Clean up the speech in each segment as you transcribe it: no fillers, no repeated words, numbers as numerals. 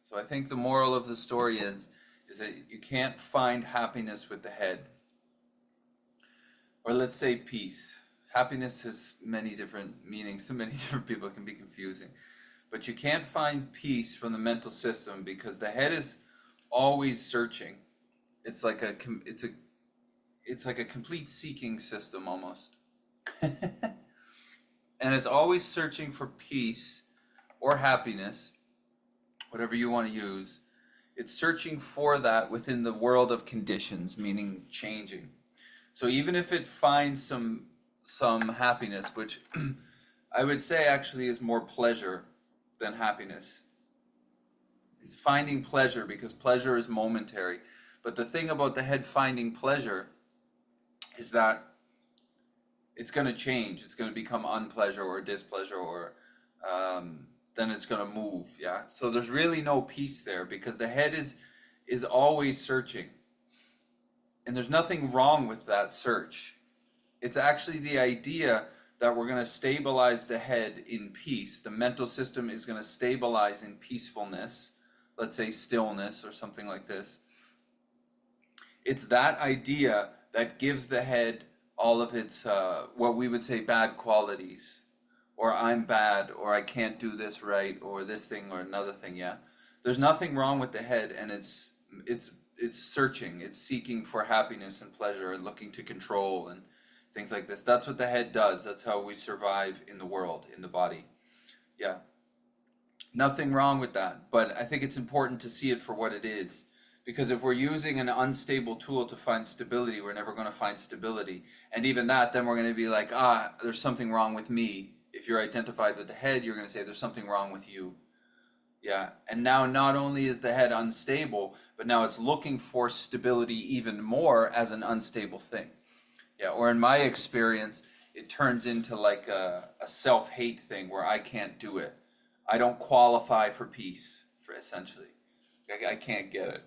So I think the moral of the story is that you can't find happiness with the head. Or let's say peace. Happiness has many different meanings to many different people. It can be confusing. But you can't find peace from the mental system because the head is always searching. It's like a it's like a complete seeking system almost. And it's always searching for peace or happiness, whatever you want to use. It's searching for that within the world of conditions, meaning changing. So even if it finds some happiness, which I would say actually is more pleasure than happiness. It's finding pleasure because pleasure is momentary. But the thing about the head finding pleasure is that it's going to change. It's going to become unpleasure or displeasure, or then it's going to move. Yeah. So there's really no peace there because the head is always searching, and there's nothing wrong with that search. It's actually the idea that we're going to stabilize the head in peace. The mental system is going to stabilize in peacefulness, let's say stillness or something like this. It's that idea that gives the head all of its, what we would say, bad qualities, or I'm bad, or I can't do this right, or this thing or another thing. Yeah, there's nothing wrong with the head, and it's searching, it's seeking for happiness and pleasure, and looking to control and things like this. That's what the head does. That's how we survive in the world, in the body. Yeah, nothing wrong with that, but I think it's important to see it for what it is. Because if we're using an unstable tool to find stability, we're never going to find stability. And even that, then we're going to be like, there's something wrong with me. If you're identified with the head, you're going to say there's something wrong with you. Yeah. And now not only is the head unstable, but now it's looking for stability even more as an unstable thing. Yeah. Or in my experience, it turns into like a self-hate thing where I can't do it. I don't qualify for peace, for essentially. I can't get it.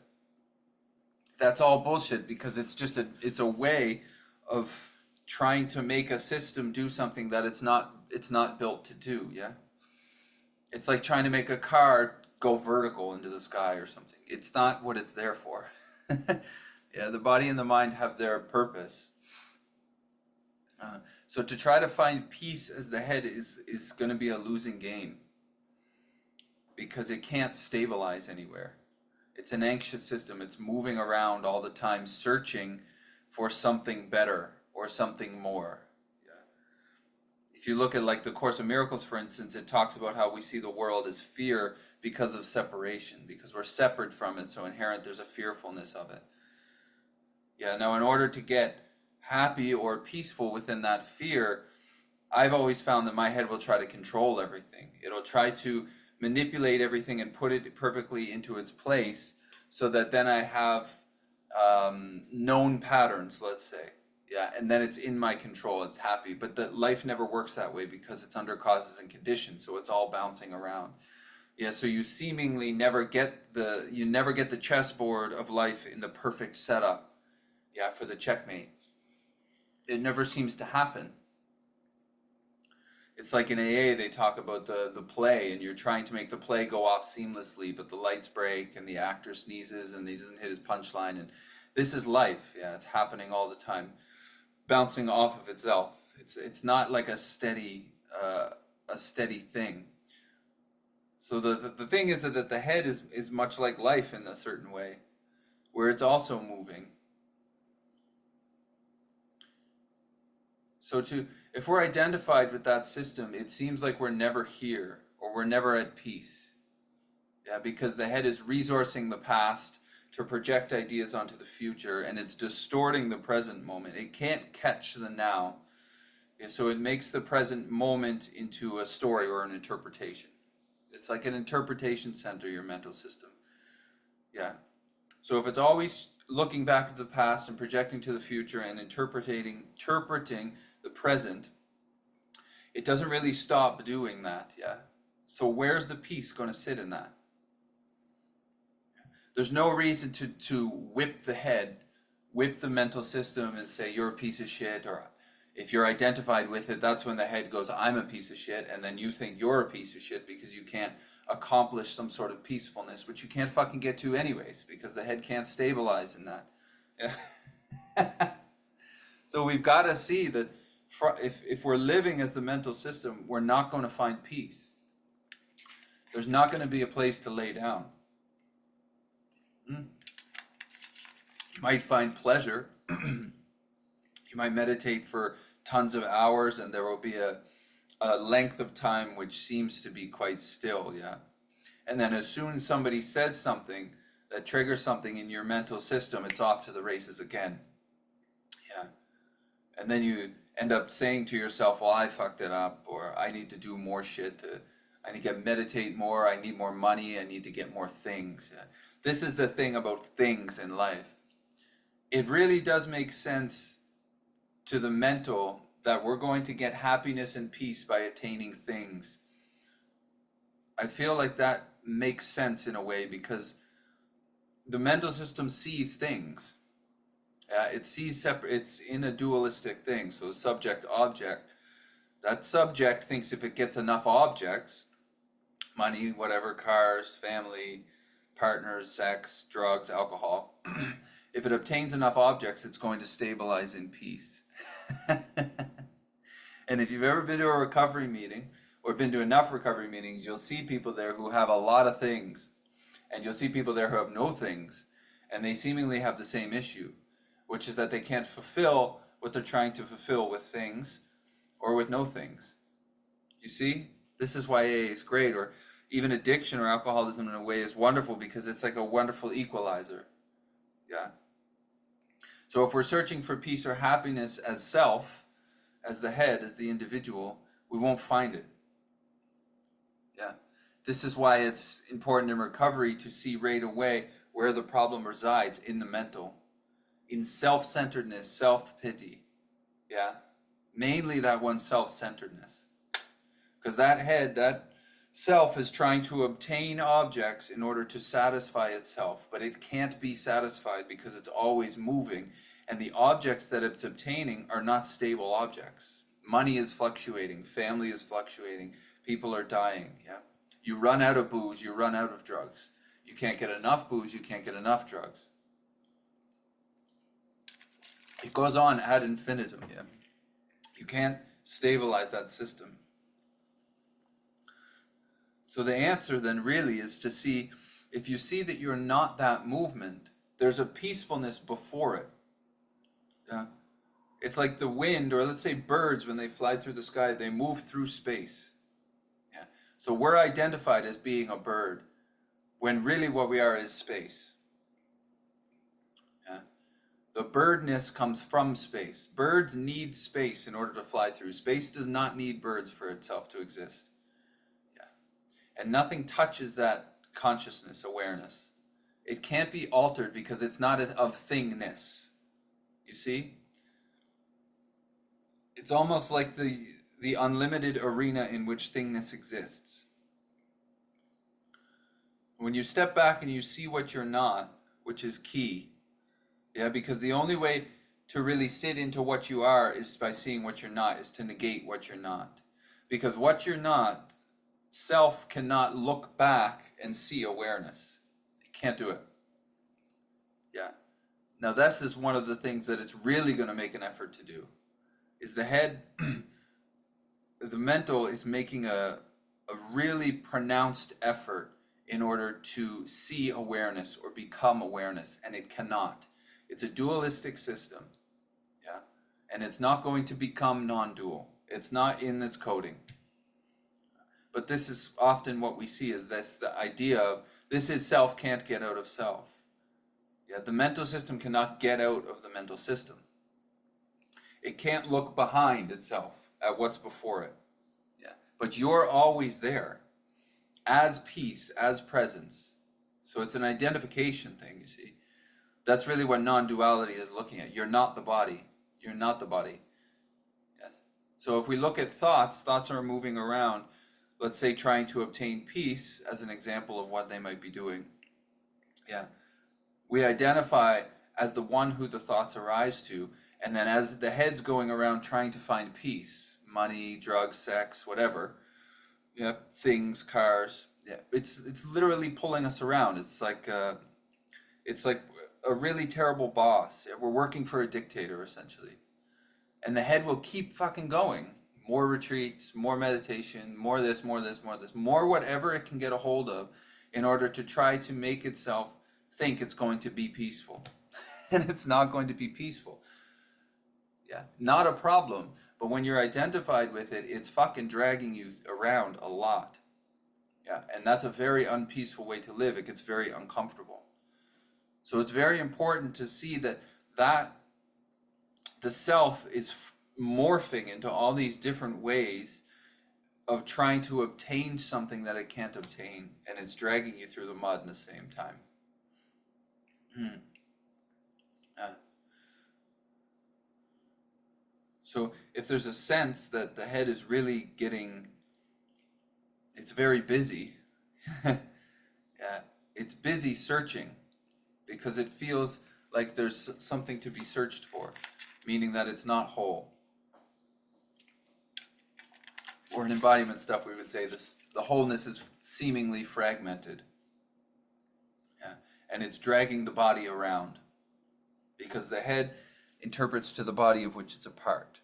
That's all bullshit because it's a way of trying to make a system do something that it's not built to do. Yeah, it's like trying to make a car go vertical into the sky or something. It's not what it's there for. Yeah, the body and the mind have their purpose. So to try to find peace as the head is going to be a losing game because it can't stabilize anywhere. It's an anxious system. It's moving around all the time, searching for something better or something more. Yeah. If you look at like the Course of Miracles, for instance, it talks about how we see the world as fear because of separation, because we're separate from it. So inherent, there's a fearfulness of it. Yeah. Now, in order to get happy or peaceful within that fear, I've always found that my head will try to control everything. It'll try to manipulate everything and put it perfectly into its place so that then I have known patterns, let's say. Yeah, and then it's in my control, it's happy. But the life never works that way because it's under causes and conditions, so it's all bouncing around. Yeah, so you seemingly never get the chessboard of life in the perfect setup, yeah, for the checkmate. It never seems to happen. It's like in AA, they talk about the play, and you're trying to make the play go off seamlessly, but the lights break, and the actor sneezes, and he doesn't hit his punchline, and this is life. Yeah, it's happening all the time, bouncing off of itself. It's not like a steady thing. So the thing is that the head is much like life in a certain way, where it's also moving. So if we're identified with that system, it seems like we're never here or we're never at peace. Yeah, because the head is resourcing the past to project ideas onto the future, and it's distorting the present moment. It can't catch the now. Yeah, so it makes the present moment into a story or an interpretation. It's like an interpretation center, your mental system. Yeah. So if it's always looking back at the past and projecting to the future and interpreting the present, it doesn't really stop doing that. Yeah. So where's the peace going to sit in that? There's no reason to whip the head, whip the mental system and say you're a piece of shit, or if you're identified with it, that's when the head goes, I'm a piece of shit, and then you think you're a piece of shit because you can't accomplish some sort of peacefulness, which you can't fucking get to anyways, because the head can't stabilize in that. Yeah. So we've got to see that if we're living as the mental system, we're not going to find peace. There's not going to be a place to lay down. You might find pleasure. You might meditate for tons of hours, and there will be a length of time which seems to be quite still, yeah? And then as soon as somebody says something that triggers something in your mental system, it's off to the races again. Yeah. And then you end up saying to yourself, well, I fucked it up, or I need to do more shit, I need to meditate more, I need more money, I need to get more things. Yeah. This is the thing about things in life. It really does make sense to the mental that we're going to get happiness and peace by attaining things. I feel like that makes sense in a way, because the mental system sees things. It sees separate. It's in a dualistic thing. So subject object. That subject thinks if it gets enough objects, money, whatever, cars, family, partners, sex, drugs, alcohol, if it obtains enough objects, it's going to stabilize in peace. And if you've ever been to a recovery meeting, or been to enough recovery meetings, you'll see people there who have a lot of things, and you'll see people there who have no things, and they seemingly have the same issue, which is that they can't fulfill what they're trying to fulfill with things or with no things. You see? This is why AA is great, or even addiction or alcoholism in a way is wonderful, because it's like a wonderful equalizer. Yeah. So if we're searching for peace or happiness as self, as the head, as the individual, we won't find it. Yeah. This is why it's important in recovery to see right away where the problem resides in the mental. In self-centeredness, self-pity. Yeah. Mainly that one self-centeredness. Because that head, that self is trying to obtain objects in order to satisfy itself, but it can't be satisfied because it's always moving, and the objects that it's obtaining are not stable objects. Money is fluctuating, family is fluctuating, people are dying, yeah? You run out of booze, you run out of drugs. You can't get enough booze, you can't get enough drugs. It goes on ad infinitum, yeah? You can't stabilize that system. So the answer then really is to see, if you see that you're not that movement, there's a peacefulness before it. Yeah? It's like the wind, or let's say birds, when they fly through the sky, they move through space. Yeah? So we're identified as being a bird, when really what we are is space. Yeah? The birdness comes from space. Birds need space in order to fly through. Space does not need birds for itself to exist. And nothing touches that consciousness, awareness. It can't be altered because it's not of thingness. You see? It's almost like the unlimited arena in which thingness exists. When you step back and you see what you're not, which is key, yeah, because the only way to really sit into what you are is by seeing what you're not, is to negate what you're not. Because what you're not, self cannot look back and see awareness. It can't do it. Yeah. Now this is one of the things that it's really going to make an effort to do. Is the head, the mental is making a really pronounced effort in order to see awareness or become awareness, and it cannot. It's a dualistic system. Yeah. And it's not going to become non-dual. It's not in its coding. But this is often what we see, is this, the idea of this is self can't get out of self. Yeah, the mental system cannot get out of the mental system. It can't look behind itself at what's before it. Yeah, but you're always there, as peace, as presence. So it's an identification thing, you see. That's really what non-duality is looking at. You're not the body. You're not the body. Yes. So if we look at thoughts, thoughts are moving around. Let's say trying to obtain peace as an example of what they might be doing. Yeah. We identify as the one who the thoughts arise to, and then as the head's going around trying to find peace, money, drugs, sex, whatever, yeah, things, cars, Yeah, it's literally pulling us around. It's like a really terrible boss. Yeah, we're working for a dictator essentially, and the head will keep fucking going. More retreats, more meditation, more this, more this, more this, more whatever it can get a hold of, in order to try to make itself think it's going to be peaceful, and it's not going to be peaceful. Yeah, not a problem. But when you're identified with it, it's fucking dragging you around a lot. Yeah, and that's a very unpeaceful way to live. It gets very uncomfortable. So it's very important to see that the self is morphing into all these different ways of trying to obtain something that it can't obtain, and it's dragging you through the mud in the same time. Uh, so if there's a sense that the head is really getting, it's very busy. Yeah, it's busy searching because it feels like there's something to be searched for, meaning that it's not whole. Or in embodiment stuff, we would say this: the wholeness is seemingly fragmented. Yeah, and it's dragging the body around because the head interprets to the body of which it's a part.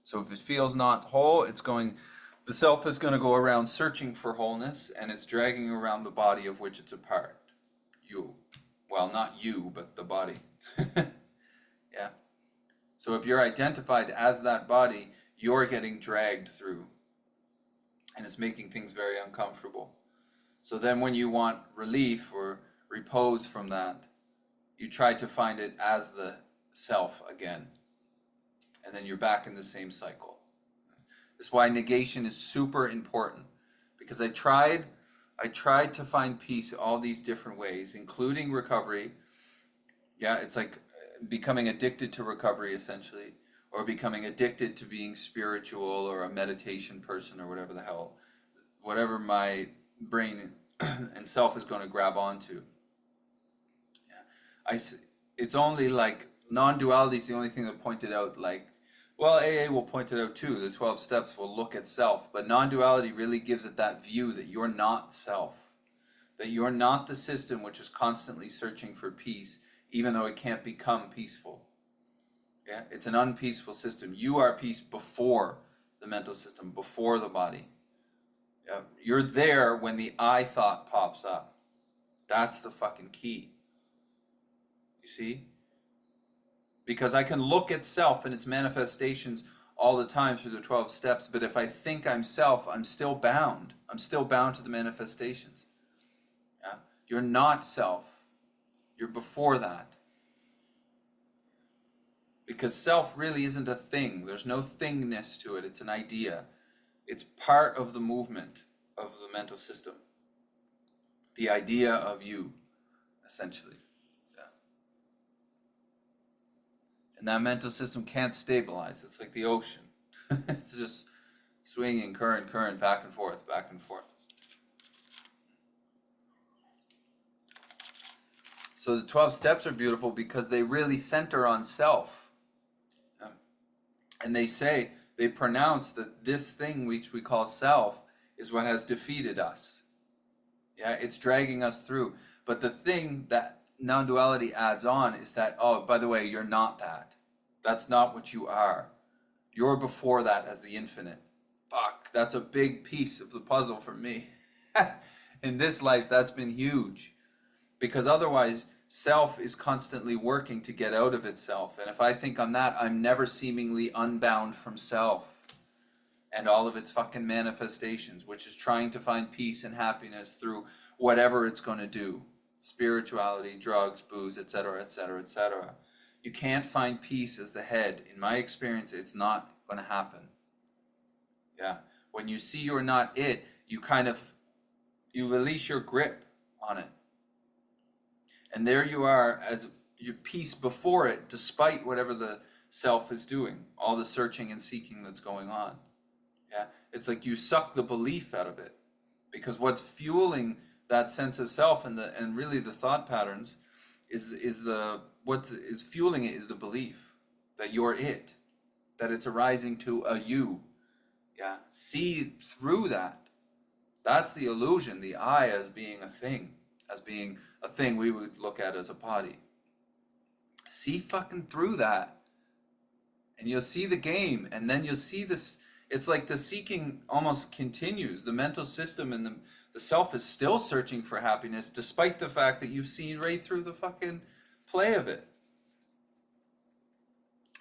So if it feels not whole, the self is going to go around searching for wholeness, and it's dragging around the body of which it's a part. You. Well, not you, but the body. Yeah. So if you're identified as that body, you're getting dragged through, and it's making things very uncomfortable. So then when you want relief or repose from that, you try to find it as the self again, and then you're back in the same cycle. That's why negation is super important, because I tried to find peace all these different ways, including recovery. Yeah, it's like becoming addicted to recovery essentially, or becoming addicted to being spiritual or a meditation person or whatever the hell, whatever my brain and self is going to grab onto. Yeah, it's only like non-duality is the only thing that pointed out, like, well, AA will point it out too. The 12 steps will look at self, but non-duality really gives it that view that you're not self, that you're not the system which is constantly searching for peace, even though it can't become peaceful. Yeah, it's an unpeaceful system. You are peace before the mental system, before the body. Yeah, you're there when the I thought pops up. That's the fucking key. You see? Because I can look at self and its manifestations all the time through the 12 steps, but if I think I'm self, I'm still bound. I'm still bound to the manifestations. Yeah? You're not self. You're before that. Because self really isn't a thing. There's no thingness to it. It's an idea. It's part of the movement of the mental system. The idea of you, essentially. Yeah. And that mental system can't stabilize. It's like the ocean. It's just swinging current, back and forth, back and forth. So the 12 steps are beautiful because they really center on self. And they pronounce that this thing which we call self is what has defeated us. Yeah, it's dragging us through. But the thing that non-duality adds on is that, oh, by the way, you're not that. That's not what you are. You're before that as the infinite. Fuck, that's a big piece of the puzzle for me. In this life, that's been huge. Because otherwise, self is constantly working to get out of itself. And if I think I'm that, I'm never seemingly unbound from self and all of its fucking manifestations, which is trying to find peace and happiness through whatever it's going to do. Spirituality, drugs, booze, etc., etc., etc. You can't find peace as the head. In my experience, it's not going to happen. Yeah. When you see you're not it, you release your grip on it. And there you are as your peace before it, despite whatever the self is doing, all the searching and seeking that's going on. Yeah, it's like you suck the belief out of it, because what's fueling that sense of self and really the thought patterns what is fueling it is the belief that you're it, that it's arising to a you. Yeah, see through that. That's the illusion, the I as being a thing, we would look at as a body. See fucking through that, and you'll see the game, and then you'll see this. It's like the seeking almost continues. The mental system and the self is still searching for happiness, despite the fact that you've seen right through the fucking play of it.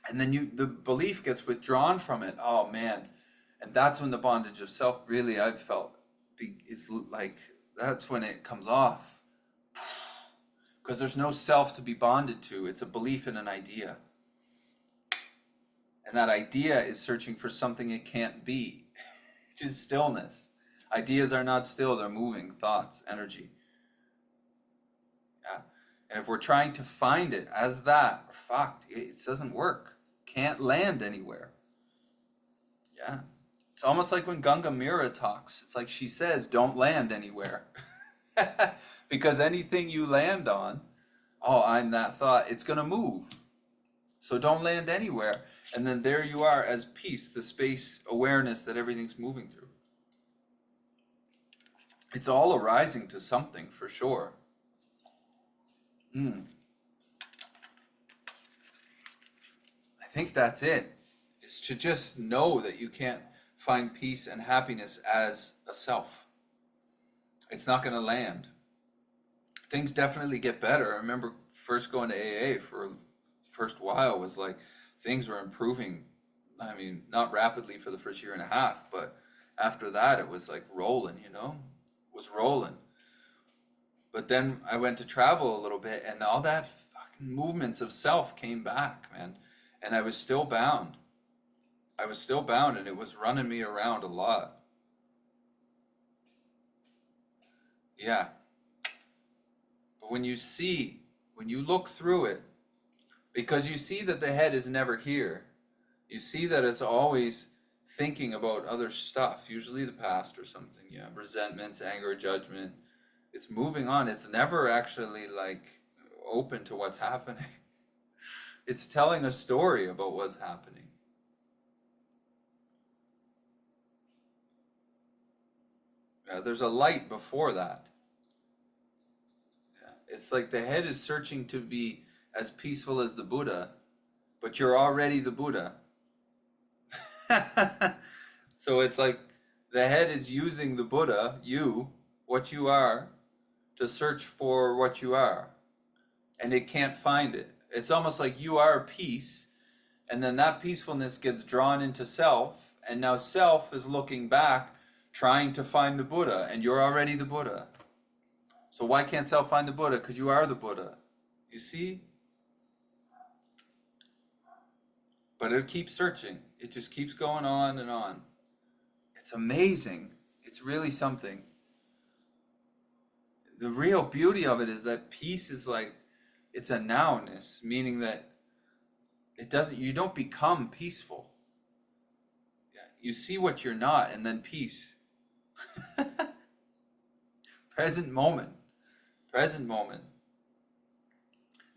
And then the belief gets withdrawn from it. Oh man. And that's when the bondage of self really, I've felt, is like, that's when it comes off. Because there's no self to be bonded to. It's a belief in an idea. And that idea is searching for something it can't be, which is stillness. Ideas are not still, they're moving, thoughts, energy. Yeah. And if we're trying to find it as that, we're fucked. It doesn't work. Can't land anywhere. Yeah. It's almost like when Ganga Meera talks. It's like she says, don't land anywhere. Because anything you land on, oh, I'm that thought, it's going to move. So don't land anywhere. And then there you are as peace, the space awareness that everything's moving through. It's all arising to something for sure. I think that's it. Is to just know that you can't find peace and happiness as a self. It's not going to land. Things definitely get better. I remember first going to AA for the first while was like, things were improving. I mean, not rapidly for the first year and a half, but after that it was like rolling, It was rolling. But then I went to travel a little bit, and all that fucking movements of self came back, man. And I was still bound. And it was running me around a lot. Yeah. But when you look through it, because you see that the head is never here, you see that it's always thinking about other stuff, usually the past or something, yeah, resentments, anger, judgment. It's moving on. It's never actually like open to what's happening. It's telling a story about what's happening. There's a light before that. Yeah. It's like the head is searching to be as peaceful as the Buddha, but you're already the Buddha. So it's like the head is using the Buddha, what you are, to search for what you are. And it can't find it. It's almost like you are peace, and then that peacefulness gets drawn into self, and now self is looking back, trying to find the Buddha, and you're already the Buddha. So why can't self find the Buddha? Because you are the Buddha. You see? But it keeps searching. It just keeps going on and on. It's amazing. It's really something. The real beauty of it is that peace is like, it's a nowness, meaning that you don't become peaceful. Yeah, you see what you're not, and then peace. Present moment.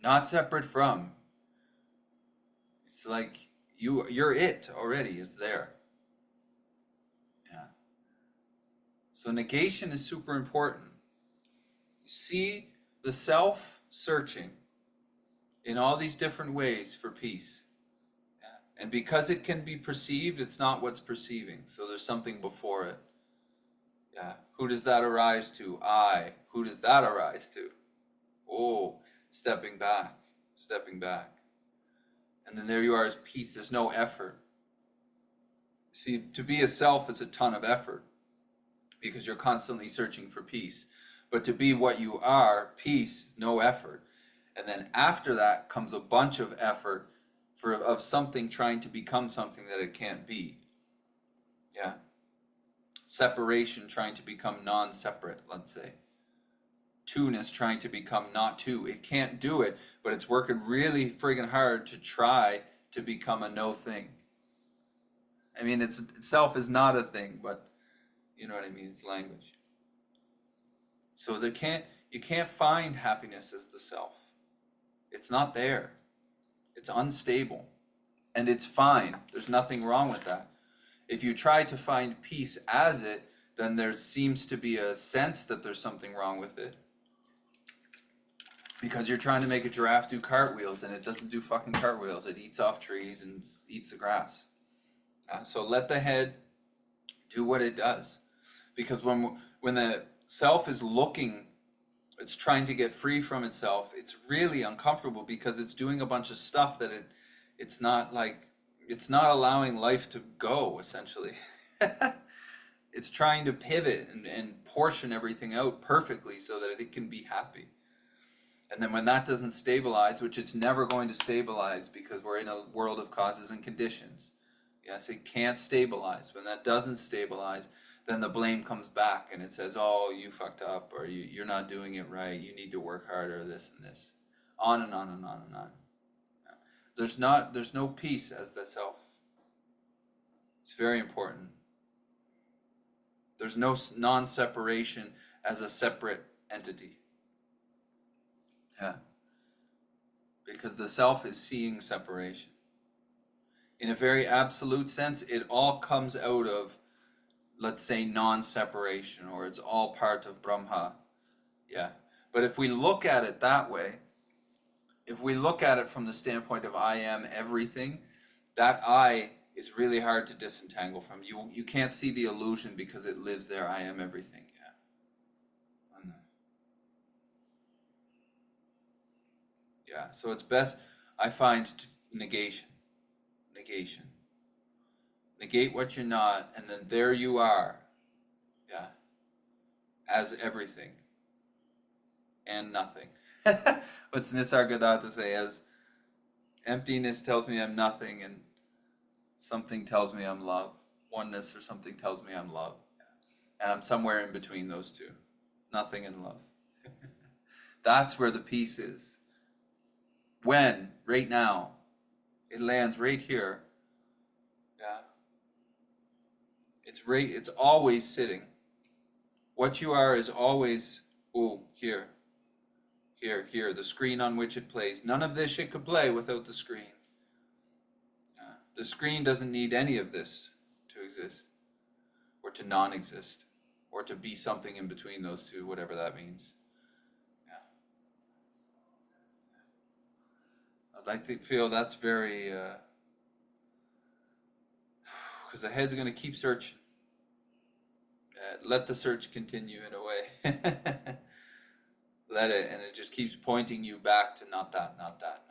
Not separate from. It's like you're it already. It's there. Yeah. So negation is super important. You see the self searching in all these different ways for peace. Yeah. And because it can be perceived, it's not what's perceiving. So there's something before it. Yeah. Who does that arise to? I. Who does that arise to? Oh, stepping back. And then there you are as peace. There's no effort. See, to be a self is a ton of effort because you're constantly searching for peace. But to be what you are, peace, no effort. And then after that comes a bunch of effort of something trying to become something that it can't be. Yeah. Separation trying to become non-separate, let's say. Two-ness trying to become not two. It can't do it, but it's working really friggin' hard to try to become a no thing. I mean, itself is not a thing, but you know what I mean? It's language. So you can't find happiness as the self. It's not there. It's unstable. And it's fine. There's nothing wrong with that. If you try to find peace as it, then there seems to be a sense that there's something wrong with it. Because you're trying to make a giraffe do cartwheels, and it doesn't do fucking cartwheels. It eats off trees and eats the grass. So let the head do what it does. Because when the self is looking, it's trying to get free from itself, it's really uncomfortable because it's doing a bunch of stuff that it's not allowing life to go, essentially. It's trying to pivot and portion everything out perfectly so that it can be happy. And then when that doesn't stabilize, which it's never going to stabilize because we're in a world of causes and conditions. Yes, it can't stabilize. When that doesn't stabilize, then the blame comes back and it says, oh, you fucked up, or you're not doing it right, you need to work harder, this and this. On and on and on and on. There's no peace as the self. It's very important. There's no non-separation as a separate entity. Yeah. Because the self is seeing separation. In a very absolute sense, it all comes out of, let's say, non-separation, or it's all part of Brahma. Yeah. But if we look at it that way, if we look at it from the standpoint of I am everything, that I is really hard to disentangle from. You can't see the illusion because it lives there. I am everything. Yeah, so it's best, I find, negation. Negate what you're not, and then there you are. Yeah. As everything. And nothing. What's Nisargadatta say? As emptiness tells me I'm nothing, and something tells me I'm love. Oneness or something tells me I'm love. Yeah. And I'm somewhere in between those two. Nothing and love. That's where the peace is. When, right now, it lands right here. Yeah. It's always sitting. What you are is always, here, the screen on which it plays. None of this shit could play without the screen. The screen doesn't need any of this to exist, or to non-exist, or to be something in between those two, whatever that means. I'd like to feel that's very, because the head's going to keep searching. Let the search continue in a way. Let it, and it just keeps pointing you back to not that, not that,